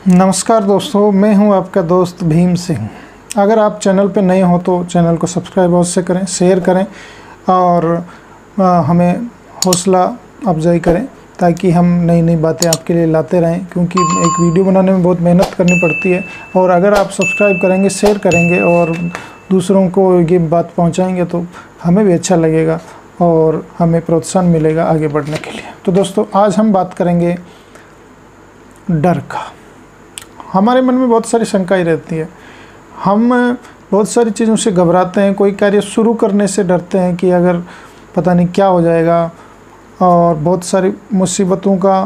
नमस्कार दोस्तों, मैं हूं आपका दोस्त भीम सिंह। अगर आप चैनल पर नए हो तो चैनल को सब्सक्राइब अवश्य करें, शेयर करें और हमें हौसला अफजाई करें ताकि हम नई नई बातें आपके लिए लाते रहें, क्योंकि एक वीडियो बनाने में बहुत मेहनत करनी पड़ती है। और अगर आप सब्सक्राइब करेंगे, शेयर करेंगे और दूसरों को ये बात पहुंचाएंगे तो हमें भी अच्छा लगेगा और हमें प्रोत्साहन मिलेगा आगे बढ़ने के लिए। तो दोस्तों, आज हम बात करेंगे डर का। हमारे मन में बहुत सारी शंकाएं रहती है, हम बहुत सारी चीज़ों से घबराते हैं, कोई कार्य शुरू करने से डरते हैं कि अगर पता नहीं क्या हो जाएगा और बहुत सारी मुसीबतों का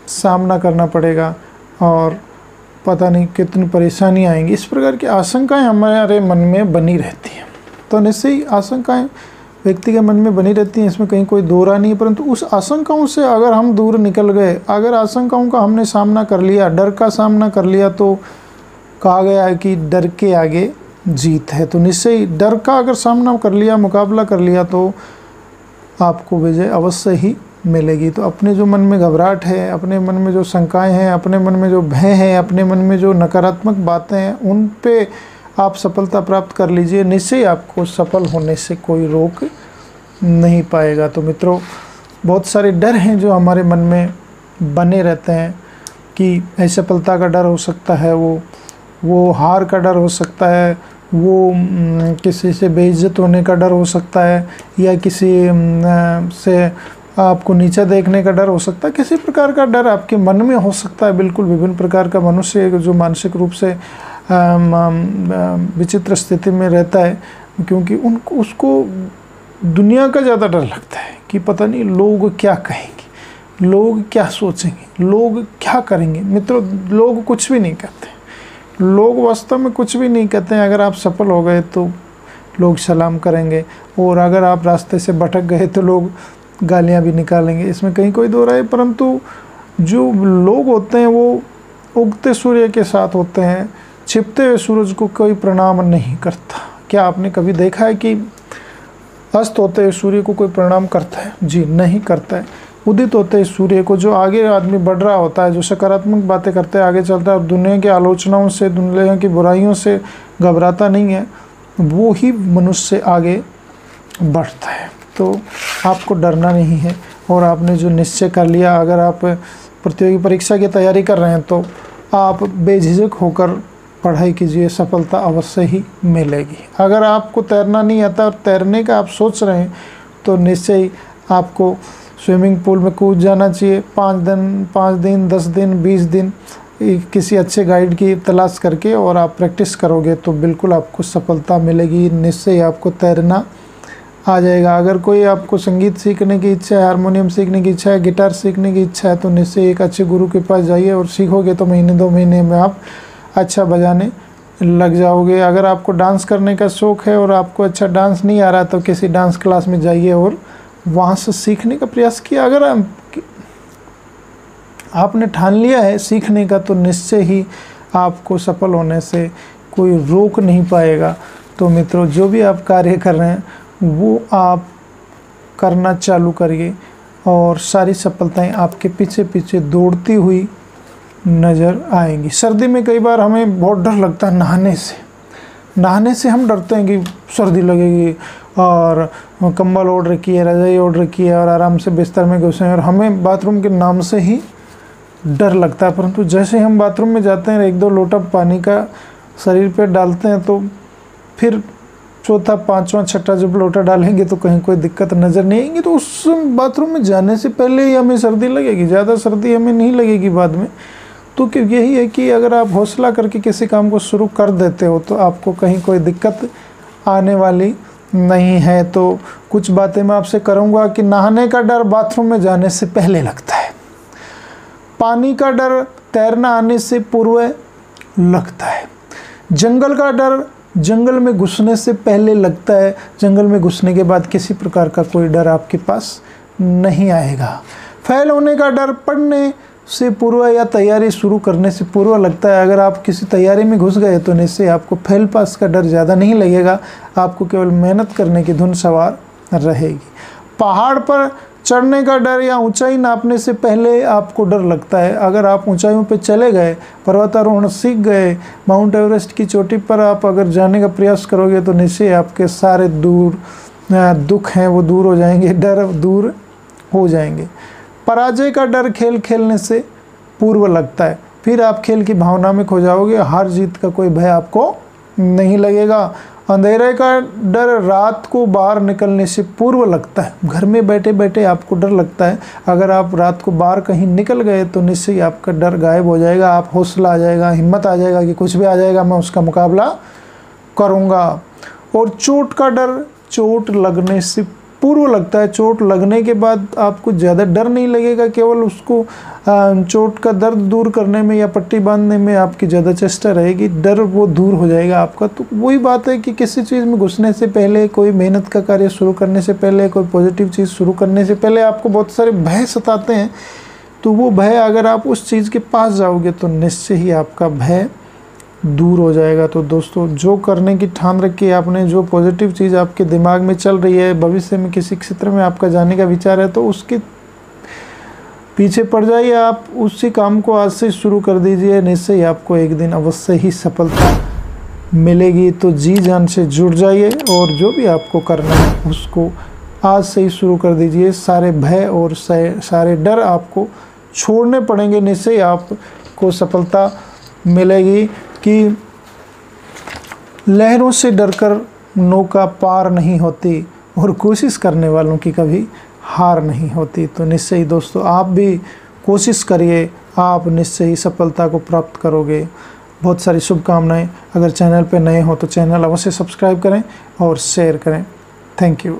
सामना करना पड़ेगा और पता नहीं कितनी परेशानी आएंगी। इस प्रकार की आशंकाएं हमारे मन में बनी रहती हैं। तो निश्चय ही आशंकाएं व्यक्ति के मन में बनी रहती हैं, इसमें कहीं कोई दो राय नहीं है। परंतु उस आशंकाओं से अगर हम दूर निकल गए, अगर आशंकाओं का हमने सामना कर लिया, डर का सामना कर लिया, तो कहा गया है कि डर के आगे जीत है। तो निश्चय ही डर का अगर सामना कर लिया, मुकाबला कर लिया, तो आपको विजय अवश्य ही मिलेगी। तो अपने जो मन में घबराहट है, अपने मन में जो शंकाएँ हैं, अपने मन में जो भय है, अपने मन में जो नकारात्मक बातें हैं, उन पे आप सफलता प्राप्त कर लीजिए। निश्चय आपको सफल होने से कोई रोक नहीं पाएगा। तो मित्रों, बहुत सारे डर हैं जो हमारे मन में बने रहते हैं कि असफलता का डर हो सकता है, वो हार का डर हो सकता है, वो किसी से बेइज्जत होने का डर हो सकता है, या किसी से आपको नीचा देखने का डर हो सकता है। किसी प्रकार का डर आपके मन में हो सकता है। बिल्कुल विभिन्न प्रकार का मनुष्य जो मानसिक रूप से विचित्र स्थिति में रहता है, क्योंकि उसको दुनिया का ज़्यादा डर लगता है कि पता नहीं लोग क्या कहेंगे, लोग क्या सोचेंगे, लोग क्या करेंगे। मित्रों, लोग कुछ भी नहीं कहते, लोग वास्तव में कुछ भी नहीं कहते हैं। अगर आप सफल हो गए तो लोग सलाम करेंगे, और अगर आप रास्ते से भटक गए तो लोग गालियाँ भी निकालेंगे, इसमें कहीं कोई दो राय। परंतु जो लोग होते हैं वो उगते सूर्य के साथ होते हैं, छिपते हुए सूरज को कोई प्रणाम नहीं करता। क्या आपने कभी देखा है कि अस्त होते हुए सूर्य को कोई प्रणाम करता है? जी नहीं करता है। उदित होते हुए सूर्य को, जो आगे आदमी बढ़ रहा होता है, जो सकारात्मक बातें करते हैं, आगे चलता है और दुनिया की आलोचनाओं से, दुनिया की बुराइयों से घबराता नहीं है, वो ही मनुष्य आगे बढ़ता है। तो आपको डरना नहीं है। और आपने जो निश्चय कर लिया, अगर आप प्रतियोगी परीक्षा की तैयारी कर रहे हैं तो आप बेझिझक होकर पढ़ाई कीजिए, सफलता अवश्य ही मिलेगी। अगर आपको तैरना नहीं आता और तैरने का आप सोच रहे हैं तो निश्चय ही आपको स्विमिंग पूल में कूद जाना चाहिए। 5 दिन 10 दिन 20 दिन किसी अच्छे गाइड की तलाश करके और आप प्रैक्टिस करोगे तो बिल्कुल आपको सफलता मिलेगी। निश्चय ही आपको तैरना आ जाएगा। अगर कोई आपको संगीत सीखने की इच्छा है, हारमोनियम सीखने की इच्छा है, गिटार सीखने की इच्छा है, तो निश्चय एक अच्छे गुरु के पास जाइए और सीखोगे तो महीने 2 महीने में आप अच्छा बजाने लग जाओगे। अगर आपको डांस करने का शौक़ है और आपको अच्छा डांस नहीं आ रहा तो किसी डांस क्लास में जाइए और वहाँ से सीखने का प्रयास किया। अगर आपने ठान लिया है सीखने का तो निश्चय ही आपको सफल होने से कोई रोक नहीं पाएगा। तो मित्रों, जो भी आप कार्य कर रहे हैं वो आप करना चालू करिए और सारी सफलताएं आपके पीछे पीछे दौड़ती हुई नज़र आएंगी। सर्दी में कई बार हमें बहुत डर लगता है नहाने से हम डरते हैं कि सर्दी लगेगी और कंबल ओढ़ रखी है, रज़ाई ओढ़ रखी है और आराम से बिस्तर में घुसे हैं और हमें बाथरूम के नाम से ही डर लगता है। परंतु जैसे हम बाथरूम में जाते हैं, 1-2 लोटा पानी का शरीर पे डालते हैं, तो फिर चौथा, 5वां, 6ठा जब लोटा डालेंगे तो कहीं कोई दिक्कत नज़र नहीं आएगी। तो उस बाथरूम में जाने से पहले ही हमें सर्दी लगेगी, ज़्यादा सर्दी हमें नहीं लगेगी बाद में। तो यही है कि अगर आप हौसला करके किसी काम को शुरू कर देते हो तो आपको कहीं कोई दिक्कत आने वाली नहीं है। तो कुछ बातें मैं आपसे करूँगा कि नहाने का डर बाथरूम में जाने से पहले लगता है, पानी का डर तैरना आने से पूर्व लगता है, जंगल का डर जंगल में घुसने से पहले लगता है, जंगल में घुसने के बाद किसी प्रकार का कोई डर आपके पास नहीं आएगा। फेल होने का डर पढ़ने से पूर्व या तैयारी शुरू करने से पूर्व लगता है। अगर आप किसी तैयारी में घुस गए तो निश्चय आपको फेल पास का डर ज़्यादा नहीं लगेगा, आपको केवल मेहनत करने की धुन सवार रहेगी। पहाड़ पर चढ़ने का डर या ऊंचाई नापने से पहले आपको डर लगता है। अगर आप ऊंचाइयों पे चले गए, पर्वतारोहण सीख गए, माउंट एवरेस्ट की चोटी पर आप अगर जाने का प्रयास करोगे तो निश्चय आपके सारे दुख हैं वो दूर हो जाएंगे, डर दूर हो जाएंगे। पराजय का डर खेल खेलने से पूर्व लगता है, फिर आप खेल की भावना में खो जाओगे, हार जीत का कोई भय आपको नहीं लगेगा। अंधेरे का डर रात को बाहर निकलने से पूर्व लगता है। घर में बैठे बैठे आपको डर लगता है, अगर आप रात को बाहर कहीं निकल गए तो निश्चय आपका डर गायब हो जाएगा, आप हौसला आ जाएगा, हिम्मत आ जाएगा कि कुछ भी आ जाएगा मैं उसका मुकाबला करूँगा। और चोट का डर चोट लगने से पूर्व लगता है। चोट लगने के बाद आपको ज़्यादा डर नहीं लगेगा, केवल उसको चोट का दर्द दूर करने में या पट्टी बांधने में आपकी ज़्यादा चेष्टा रहेगी, डर वो दूर हो जाएगा आपका। तो वही बात है कि किसी चीज़ में घुसने से पहले, कोई मेहनत का कार्य शुरू करने से पहले, कोई पॉजिटिव चीज़ शुरू करने से पहले आपको बहुत सारे भय सताते हैं। तो वो भय अगर आप उस चीज़ के पास जाओगे तो निश्चय ही आपका भय दूर हो जाएगा। तो दोस्तों, जो करने की ठान रखी है आपने, जो पॉजिटिव चीज़ आपके दिमाग में चल रही है, भविष्य में किसी क्षेत्र में आपका जाने का विचार है, तो उसके पीछे पड़ जाइए। आप उसी काम को आज से शुरू कर दीजिए, निश्चय ही आपको एक दिन अवश्य ही सफलता मिलेगी। तो जी जान से जुड़ जाइए और जो भी आपको करना है उसको आज से ही शुरू कर dीजिए। सारे भय और सारे डर आपको छोड़ने पड़ेंगे, निश्चय आपको सफलता मिलेगी। कि लहरों से डरकर नौका पार नहीं होती और कोशिश करने वालों की कभी हार नहीं होती। तो निश्चय ही दोस्तों, आप भी कोशिश करिए, आप निश्चय ही सफलता को प्राप्त करोगे। बहुत सारी शुभकामनाएं। अगर चैनल पे नए हो तो चैनल अवश्य सब्सक्राइब करें और शेयर करें। Thank you.